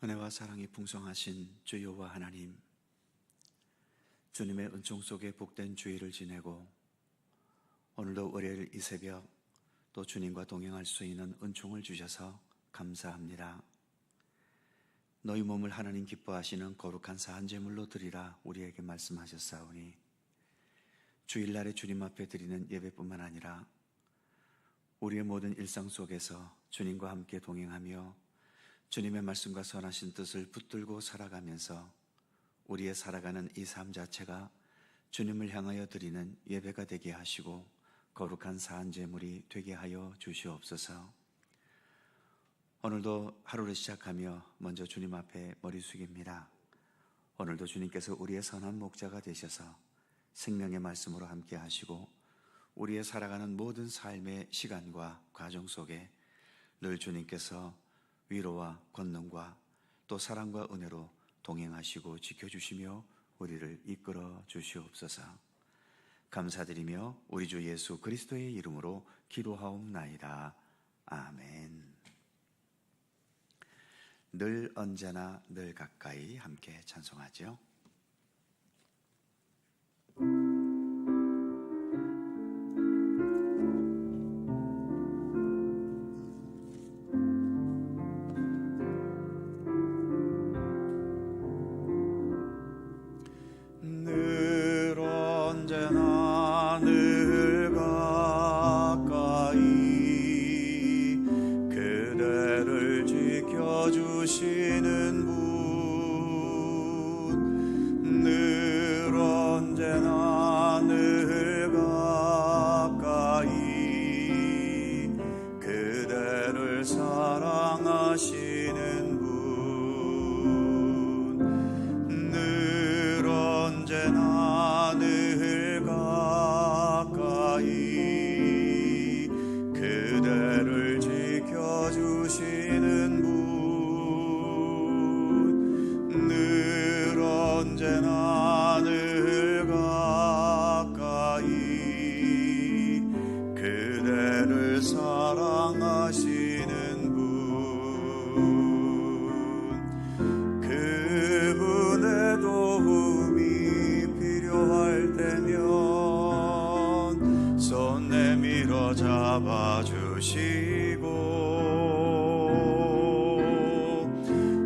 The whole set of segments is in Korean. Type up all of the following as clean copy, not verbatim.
은혜와 사랑이 풍성하신 주 여호와 하나님, 주님의 은총 속에 복된 주일을 지내고 오늘도 월요일 이 새벽 또 주님과 동행할 수 있는 은총을 주셔서 감사합니다. 너희 몸을 하나님 기뻐하시는 거룩한 사한제물로 드리라 우리에게 말씀하셨사오니, 주일날에 주님 앞에 드리는 예배뿐만 아니라 우리의 모든 일상 속에서 주님과 함께 동행하며 주님의 말씀과 선하신 뜻을 붙들고 살아가면서 우리의 살아가는 이 삶 자체가 주님을 향하여 드리는 예배가 되게 하시고 거룩한 사한제물이 되게 하여 주시옵소서. 오늘도 하루를 시작하며 먼저 주님 앞에 머리 숙입니다. 오늘도 주님께서 우리의 선한 목자가 되셔서 생명의 말씀으로 함께 하시고 우리의 살아가는 모든 삶의 시간과 과정 속에 늘 주님께서 위로와 권능과 또 사랑과 은혜로 동행하시고 지켜주시며 우리를 이끌어 주시옵소서. 감사드리며 우리 주 예수 그리스도의 이름으로 기도하옵나이다. 아멘. 늘 언제나 늘 가까이 함께 찬송하죠. 잡아주시고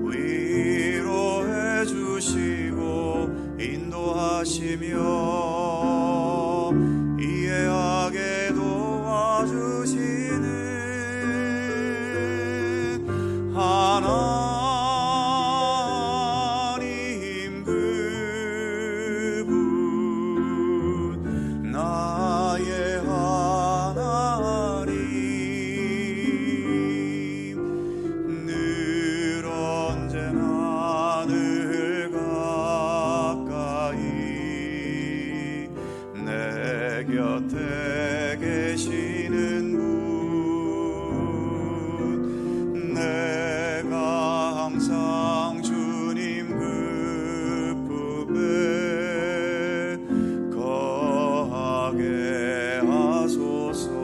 위로해 주시고 인도하시며 이해하게 도와주시는 하나님, 그분 나의 곁에 계시는 분, 내가 항상 주님 그 품에 거하게 하소서.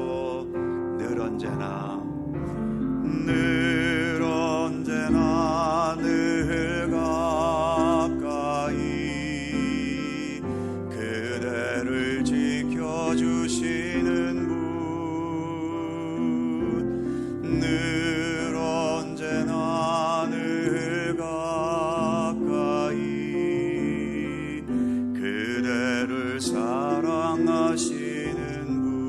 늘 언제나 늘 가까이 그대를 지켜주시는 분, 늘 언제나 늘 가까이 그대를 사랑하시는 분,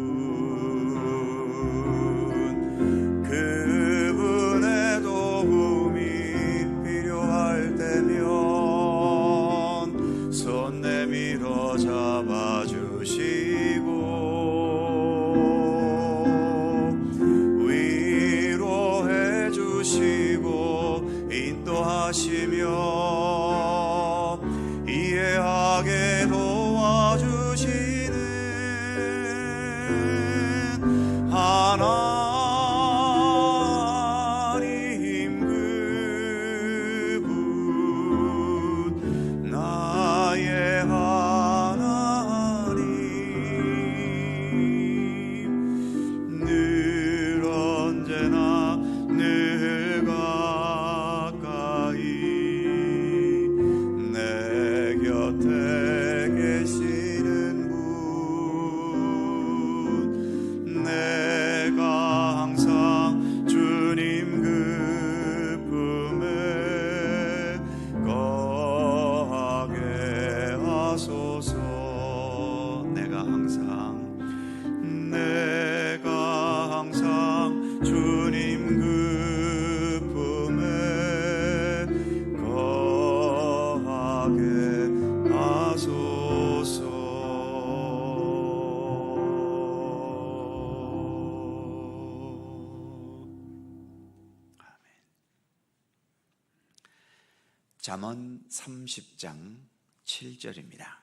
잠언 30장 7절입니다.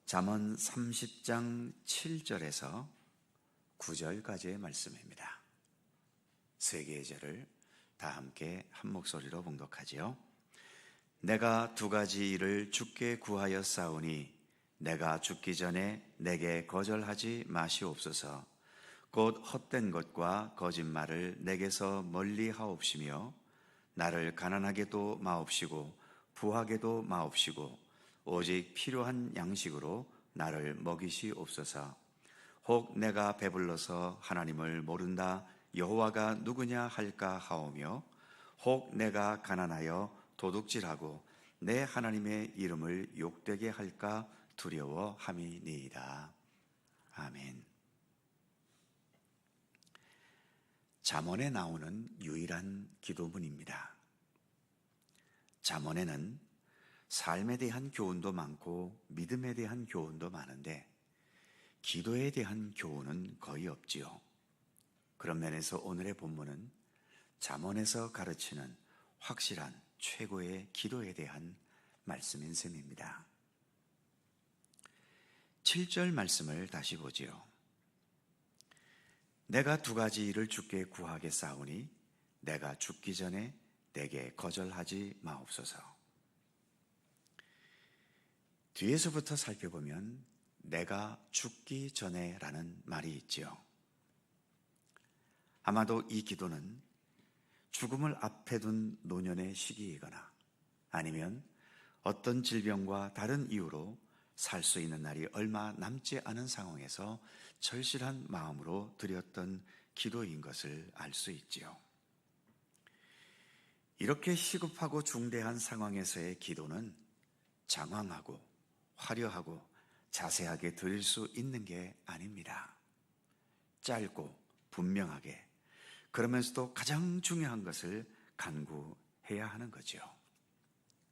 잠언 30장 7절에서 9절까지의 말씀입니다. 세 개의 절을 다 함께 한 목소리로 봉독하지요. 내가 두 가지 일을 주께 구하여 싸우니 내가 죽기 전에 내게 거절하지 마시옵소서. 곧 헛된 것과 거짓말을 내게서 멀리 하옵시며 나를 가난하게도 마옵시고 부하게도 마옵시고 오직 필요한 양식으로 나를 먹이시옵소서. 혹 내가 배불러서 하나님을 모른다 여호와가 누구냐 할까 하오며 혹 내가 가난하여 도둑질하고 내 하나님의 이름을 욕되게 할까 두려워함이니이다. 아멘. 잠언에 나오는 유일한 기도문입니다. 잠언에는 삶에 대한 교훈도 많고 믿음에 대한 교훈도 많은데 기도에 대한 교훈은 거의 없지요. 그런 면에서 오늘의 본문은 잠언에서 가르치는 확실한 최고의 기도에 대한 말씀인 셈입니다. 7절 말씀을 다시 보지요. 내가 두 가지 일을 주께 구하겠사오니 내가 죽기 전에 내게 거절하지 마옵소서. 뒤에서부터 살펴보면 내가 죽기 전에 라는 말이 있지요. 아마도 이 기도는 죽음을 앞에 둔 노년의 시기이거나 아니면 어떤 질병과 다른 이유로 살 수 있는 날이 얼마 남지 않은 상황에서 절실한 마음으로 드렸던 기도인 것을 알 수 있지요. 이렇게 시급하고 중대한 상황에서의 기도는 장황하고 화려하고 자세하게 드릴 수 있는 게 아닙니다. 짧고 분명하게 그러면서도 가장 중요한 것을 간구해야 하는 거죠.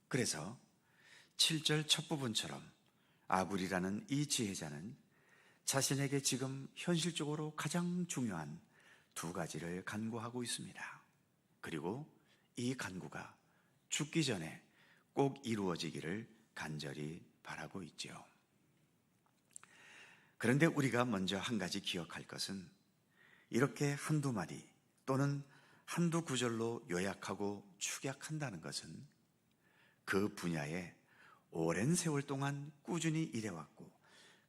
그래서 7절 첫 부분처럼 아굴이라는 이 지혜자는 자신에게 지금 현실적으로 가장 중요한 두 가지를 간구하고 있습니다. 그리고 이 간구가 죽기 전에 꼭 이루어지기를 간절히 바라고 있지요. 그런데 우리가 먼저 한 가지 기억할 것은 이렇게 한두 마디 또는 한두 구절로 요약하고 축약한다는 것은 그 분야에 오랜 세월 동안 꾸준히 일해왔고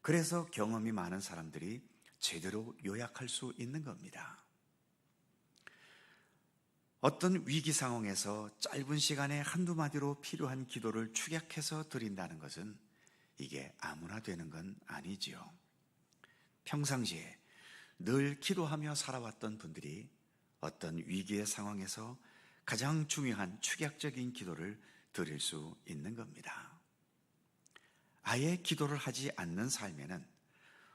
그래서 경험이 많은 사람들이 제대로 요약할 수 있는 겁니다. 어떤 위기 상황에서 짧은 시간에 한두 마디로 필요한 기도를 축약해서 드린다는 것은 이게 아무나 되는 건 아니지요. 평상시에 늘 기도하며 살아왔던 분들이 어떤 위기의 상황에서 가장 중요한 축약적인 기도를 드릴 수 있는 겁니다. 아예 기도를 하지 않는 삶에는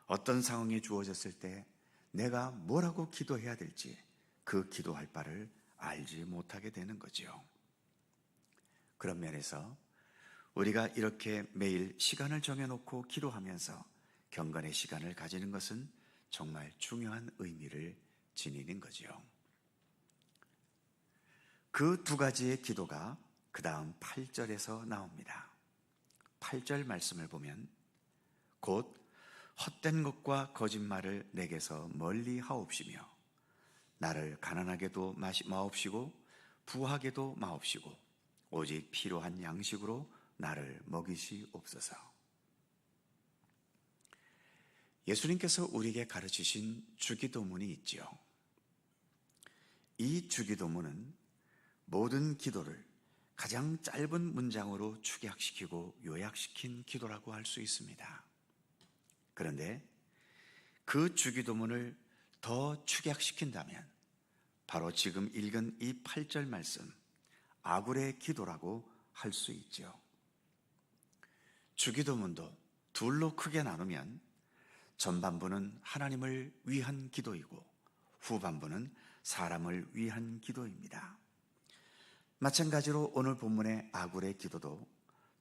어떤 상황이 주어졌을 때 내가 뭐라고 기도해야 될지 그 기도할 바를 알지 못하게 되는 거죠. 그런 면에서 우리가 이렇게 매일 시간을 정해놓고 기도하면서 경건의 시간을 가지는 것은 정말 중요한 의미를 지니는 거죠. 그 두 가지의 기도가 그 다음 8절에서 나옵니다. 8절 말씀을 보면 곧 헛된 것과 거짓말을 내게서 멀리 하옵시며 나를 가난하게도 마옵시고 부하게도 마옵시고 오직 필요한 양식으로 나를 먹이시옵소서. 예수님께서 우리에게 가르치신 주기도문이 있지요. 이 주기도문은 모든 기도를 가장 짧은 문장으로 축약시키고 요약시킨 기도라고 할 수 있습니다. 그런데 그 주기도문을 더 축약시킨다면 바로 지금 읽은 이 8절 말씀 아굴의 기도라고 할 수 있죠. 주기도문도 둘로 크게 나누면 전반부는 하나님을 위한 기도이고 후반부는 사람을 위한 기도입니다. 마찬가지로 오늘 본문의 아굴의 기도도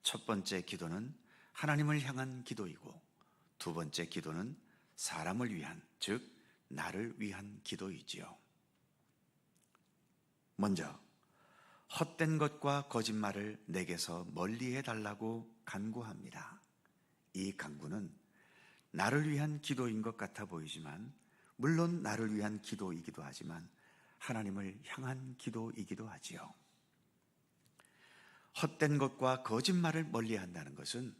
첫 번째 기도는 하나님을 향한 기도이고 두 번째 기도는 사람을 위한, 즉 나를 위한 기도이지요. 먼저 헛된 것과 거짓말을 내게서 멀리해 달라고 간구합니다. 이 간구는 나를 위한 기도인 것 같아 보이지만, 물론 나를 위한 기도이기도 하지만 하나님을 향한 기도이기도 하지요. 헛된 것과 거짓말을 멀리한다는 것은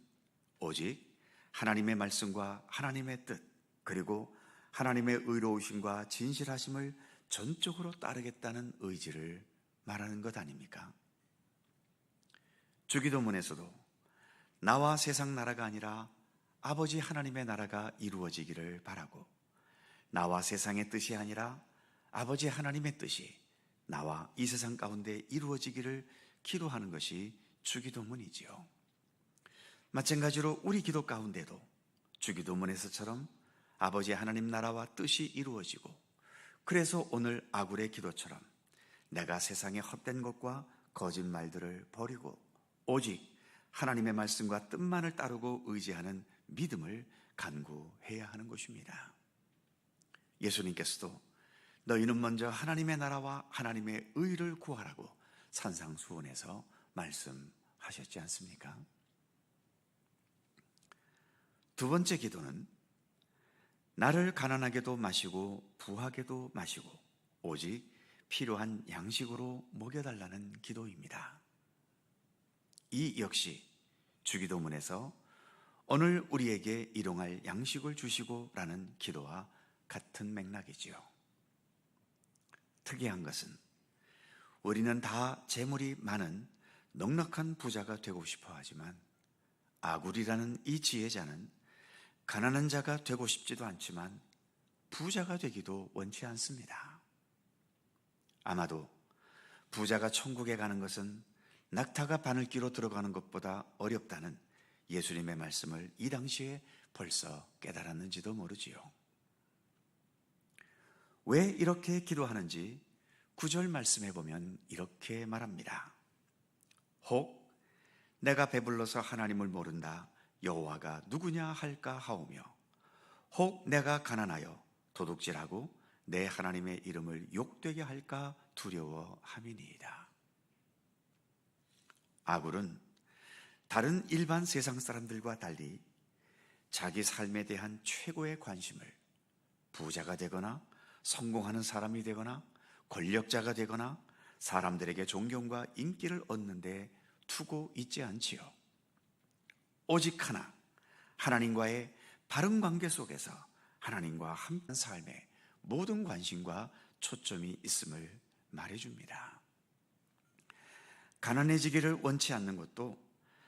오직 하나님의 말씀과 하나님의 뜻, 그리고 하나님의 의로우심과 진실하심을 전적으로 따르겠다는 의지를 말하는 것 아닙니까? 주기도문에서도 나와 세상 나라가 아니라 아버지 하나님의 나라가 이루어지기를 바라고, 나와 세상의 뜻이 아니라 아버지 하나님의 뜻이 나와 이 세상 가운데 이루어지기를 기도하는 것이 주기도문이지요. 마찬가지로 우리 기도 가운데도 주기도문에서처럼 아버지 하나님 나라와 뜻이 이루어지고, 그래서 오늘 아굴의 기도처럼 내가 세상의 헛된 것과 거짓말들을 버리고 오직 하나님의 말씀과 뜻만을 따르고 의지하는 믿음을 간구해야 하는 것입니다. 예수님께서도 너희는 먼저 하나님의 나라와 하나님의 의를 구하라고 산상수훈에서 말씀하셨지 않습니까? 두 번째 기도는 나를 가난하게도 마시고 부하게도 마시고 오직 필요한 양식으로 먹여달라는 기도입니다. 이 역시 주기도문에서 오늘 우리에게 일용할 양식을 주시고 라는 기도와 같은 맥락이지요. 특이한 것은 우리는 다 재물이 많은 넉넉한 부자가 되고 싶어 하지만 아굴이라는 이 지혜자는 가난한 자가 되고 싶지도 않지만 부자가 되기도 원치 않습니다. 아마도 부자가 천국에 가는 것은 낙타가 바늘귀로 들어가는 것보다 어렵다는 예수님의 말씀을 이 당시에 벌써 깨달았는지도 모르지요. 왜 이렇게 기도하는지 9절 말씀해 보면 이렇게 말합니다. 혹 내가 배불러서 하나님을 모른다 여호와가 누구냐 할까 하오며, 혹 내가 가난하여 도둑질하고 내 하나님의 이름을 욕되게 할까 두려워함이니이다. 아굴은 다른 일반 세상 사람들과 달리 자기 삶에 대한 최고의 관심을 부자가 되거나 성공하는 사람이 되거나 권력자가 되거나 사람들에게 존경과 인기를 얻는 데 두고 있지 않지요. 오직 하나, 하나님과의 바른 관계 속에서 하나님과 함께한 삶에 모든 관심과 초점이 있음을 말해줍니다. 가난해지기를 원치 않는 것도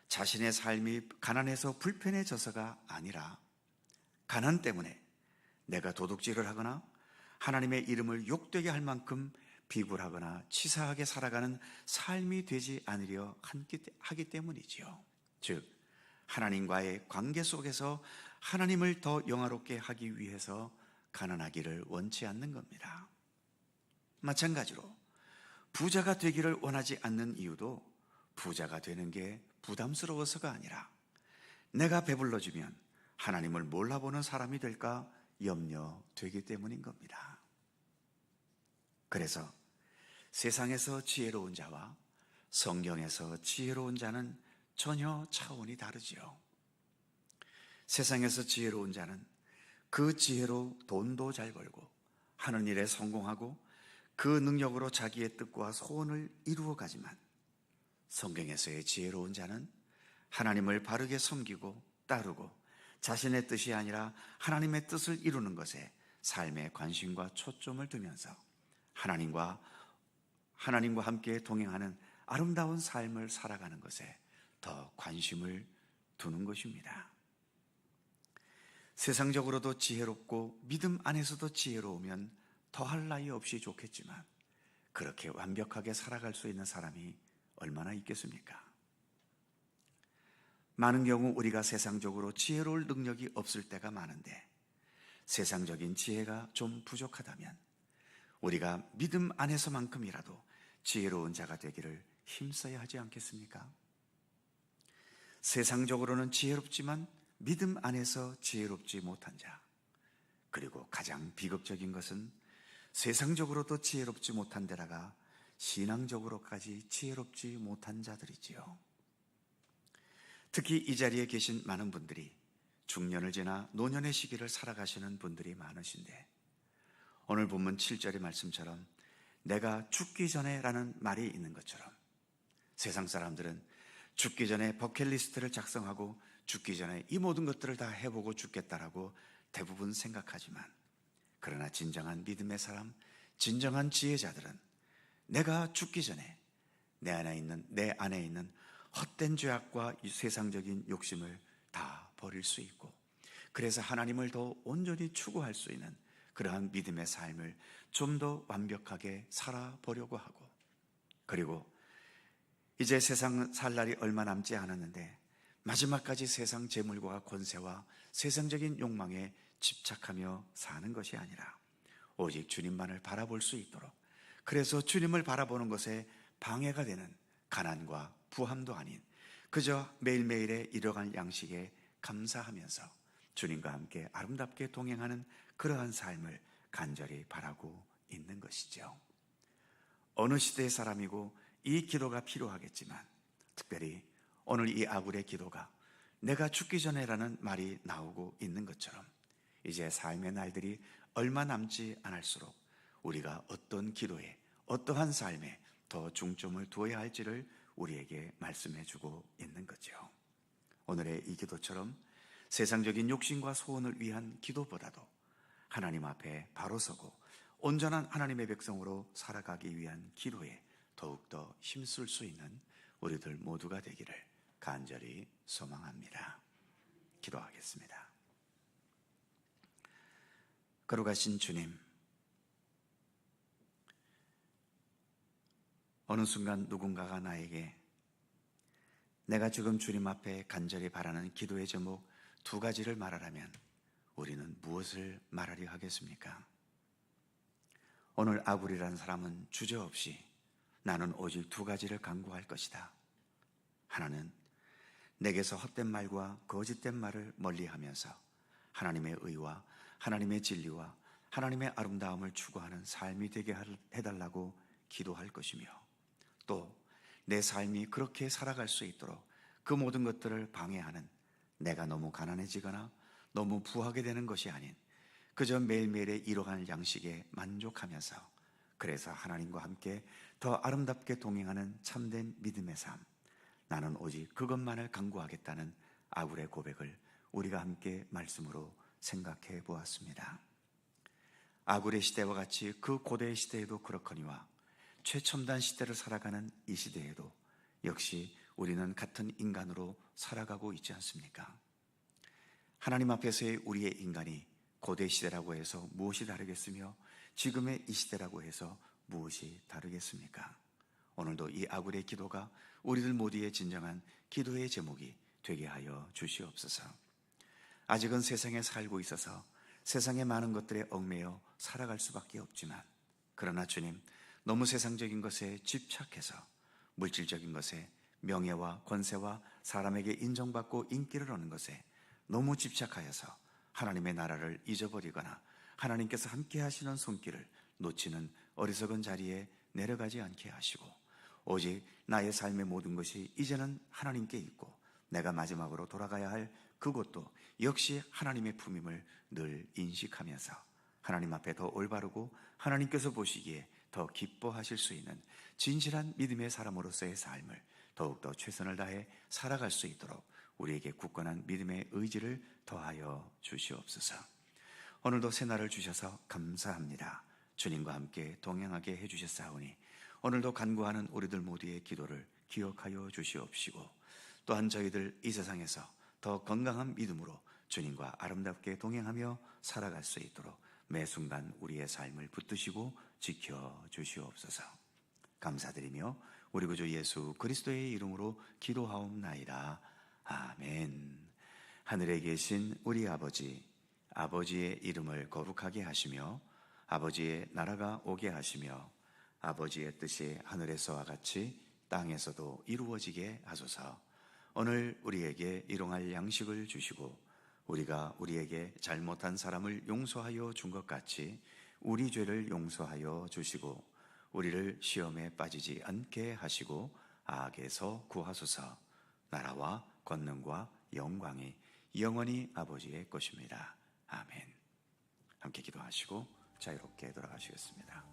자신의 삶이 가난해서 불편해져서가 아니라 가난 때문에 내가 도둑질을 하거나 하나님의 이름을 욕되게 할 만큼 비굴하거나 치사하게 살아가는 삶이 되지 않으려 하기 때문이지요. 즉 하나님과의 관계 속에서 하나님을 더 영화롭게 하기 위해서 가난하기를 원치 않는 겁니다. 마찬가지로 부자가 되기를 원하지 않는 이유도 부자가 되는 게 부담스러워서가 아니라 내가 배불러지면 하나님을 몰라보는 사람이 될까 염려되기 때문인 겁니다. 그래서 세상에서 지혜로운 자와 성경에서 지혜로운 자는 전혀 차원이 다르지요. 세상에서 지혜로운 자는 그 지혜로 돈도 잘 벌고 하는 일에 성공하고 그 능력으로 자기의 뜻과 소원을 이루어 가지만, 성경에서의 지혜로운 자는 하나님을 바르게 섬기고 따르고 자신의 뜻이 아니라 하나님의 뜻을 이루는 것에 삶의 관심과 초점을 두면서 하나님과 함께 동행하는 아름다운 삶을 살아가는 것에 더 관심을 두는 것입니다. 세상적으로도 지혜롭고 믿음 안에서도 지혜로우면 더할 나위 없이 좋겠지만 그렇게 완벽하게 살아갈 수 있는 사람이 얼마나 있겠습니까? 많은 경우 우리가 세상적으로 지혜로울 능력이 없을 때가 많은데 세상적인 지혜가 좀 부족하다면 우리가 믿음 안에서만큼이라도 지혜로운 자가 되기를 힘써야 하지 않겠습니까? 세상적으로는 지혜롭지만 믿음 안에서 지혜롭지 못한 자, 그리고 가장 비극적인 것은 세상적으로도 지혜롭지 못한 데다가 신앙적으로까지 지혜롭지 못한 자들이지요. 특히 이 자리에 계신 많은 분들이 중년을 지나 노년의 시기를 살아가시는 분들이 많으신데, 오늘 본문 7절의 말씀처럼 내가 죽기 전에 라는 말이 있는 것처럼 세상 사람들은 죽기 전에 버킷리스트를 작성하고 죽기 전에 이 모든 것들을 다 해보고 죽겠다라고 대부분 생각하지만, 그러나 진정한 믿음의 사람, 진정한 지혜자들은 내가 죽기 전에 내 안에 있는 헛된 죄악과 세상적인 욕심을 다 버릴 수 있고, 그래서 하나님을 더 온전히 추구할 수 있는 그러한 믿음의 삶을 좀 더 완벽하게 살아보려고 하고, 그리고 이제 세상 살 날이 얼마 남지 않았는데 마지막까지 세상 재물과 권세와 세상적인 욕망에 집착하며 사는 것이 아니라 오직 주님만을 바라볼 수 있도록, 그래서 주님을 바라보는 것에 방해가 되는 가난과 부함도 아닌 그저 매일매일의 잃어갈 양식에 감사하면서 주님과 함께 아름답게 동행하는 그러한 삶을 간절히 바라고 있는 것이죠. 어느 시대의 사람이고 이 기도가 필요하겠지만, 특별히 오늘 이 아굴의 기도가 내가 죽기 전에라는 말이 나오고 있는 것처럼 이제 삶의 날들이 얼마 남지 않을수록 우리가 어떤 기도에, 어떠한 삶에 더 중점을 두어야 할지를 우리에게 말씀해 주고 있는 거죠. 오늘의 이 기도처럼 세상적인 욕심과 소원을 위한 기도보다도 하나님 앞에 바로 서고 온전한 하나님의 백성으로 살아가기 위한 기도에 더욱더 힘쓸 수 있는 우리들 모두가 되기를 간절히 소망합니다. 기도하겠습니다. 거룩하신 주님, 어느 순간 누군가가 나에게 내가 지금 주님 앞에 간절히 바라는 기도의 제목 2가지를 말하라면 우리는 무엇을 말하려 하겠습니까? 오늘 아굴이라는 사람은 주저없이 나는 오직 2가지를 간구할 것이다. 하나는 내게서 헛된 말과 거짓된 말을 멀리하면서 하나님의 의와 하나님의 진리와 하나님의 아름다움을 추구하는 삶이 되게 해달라고 기도할 것이며, 또 내 삶이 그렇게 살아갈 수 있도록 그 모든 것들을 방해하는 내가 너무 가난해지거나 너무 부하게 되는 것이 아닌 그저 매일매일의 잃어가는 양식에 만족하면서, 그래서 하나님과 함께 더 아름답게 동행하는 참된 믿음의 삶, 나는 오직 그것만을 간구하겠다는 아굴의 고백을 우리가 함께 말씀으로 생각해 보았습니다. 아굴의 시대와 같이 그 고대의 시대에도 그렇거니와 최첨단 시대를 살아가는 이 시대에도 역시 우리는 같은 인간으로 살아가고 있지 않습니까? 하나님 앞에서의 우리의 인간이 고대 시대라고 해서 무엇이 다르겠으며 지금의 이 시대라고 해서 무엇이 다르겠습니까? 오늘도 이 아굴의 기도가 우리들 모두의 진정한 기도의 제목이 되게 하여 주시옵소서. 아직은 세상에 살고 있어서 세상의 많은 것들에 얽매여 살아갈 수밖에 없지만, 그러나 주님, 너무 세상적인 것에 집착해서 물질적인 것에 명예와 권세와 사람에게 인정받고 인기를 얻는 것에 너무 집착하여서 하나님의 나라를 잊어버리거나 하나님께서 함께 하시는 손길을 놓치는 어리석은 자리에 내려가지 않게 하시고, 오직 나의 삶의 모든 것이 이제는 하나님께 있고 내가 마지막으로 돌아가야 할 그곳도 역시 하나님의 품임을 늘 인식하면서 하나님 앞에 더 올바르고 하나님께서 보시기에 더 기뻐하실 수 있는 진실한 믿음의 사람으로서의 삶을 더욱더 최선을 다해 살아갈 수 있도록 우리에게 굳건한 믿음의 의지를 더하여 주시옵소서. 오늘도 새날을 주셔서 감사합니다. 주님과 함께 동행하게 해주셨사오니 오늘도 간구하는 우리들 모두의 기도를 기억하여 주시옵시고, 또한 저희들 이 세상에서 더 건강한 믿음으로 주님과 아름답게 동행하며 살아갈 수 있도록 매 순간 우리의 삶을 붙드시고 지켜주시옵소서. 감사드리며 우리 구주 예수 그리스도의 이름으로 기도하옵나이다. 아멘. 하늘에 계신 우리 아버지, 아버지의 이름을 거룩하게 하시며 아버지의 나라가 오게 하시며 아버지의 뜻이 하늘에서와 같이 땅에서도 이루어지게 하소서. 오늘 우리에게 일용할 양식을 주시고 우리가 우리에게 잘못한 사람을 용서하여 준 것 같이 우리 죄를 용서하여 주시고 우리를 시험에 빠지지 않게 하시고 악에서 구하소서. 나라와 권능과 영광이 영원히 아버지의 것입니다. 아멘. 함께 기도하시고 자유롭게 돌아가시겠습니다.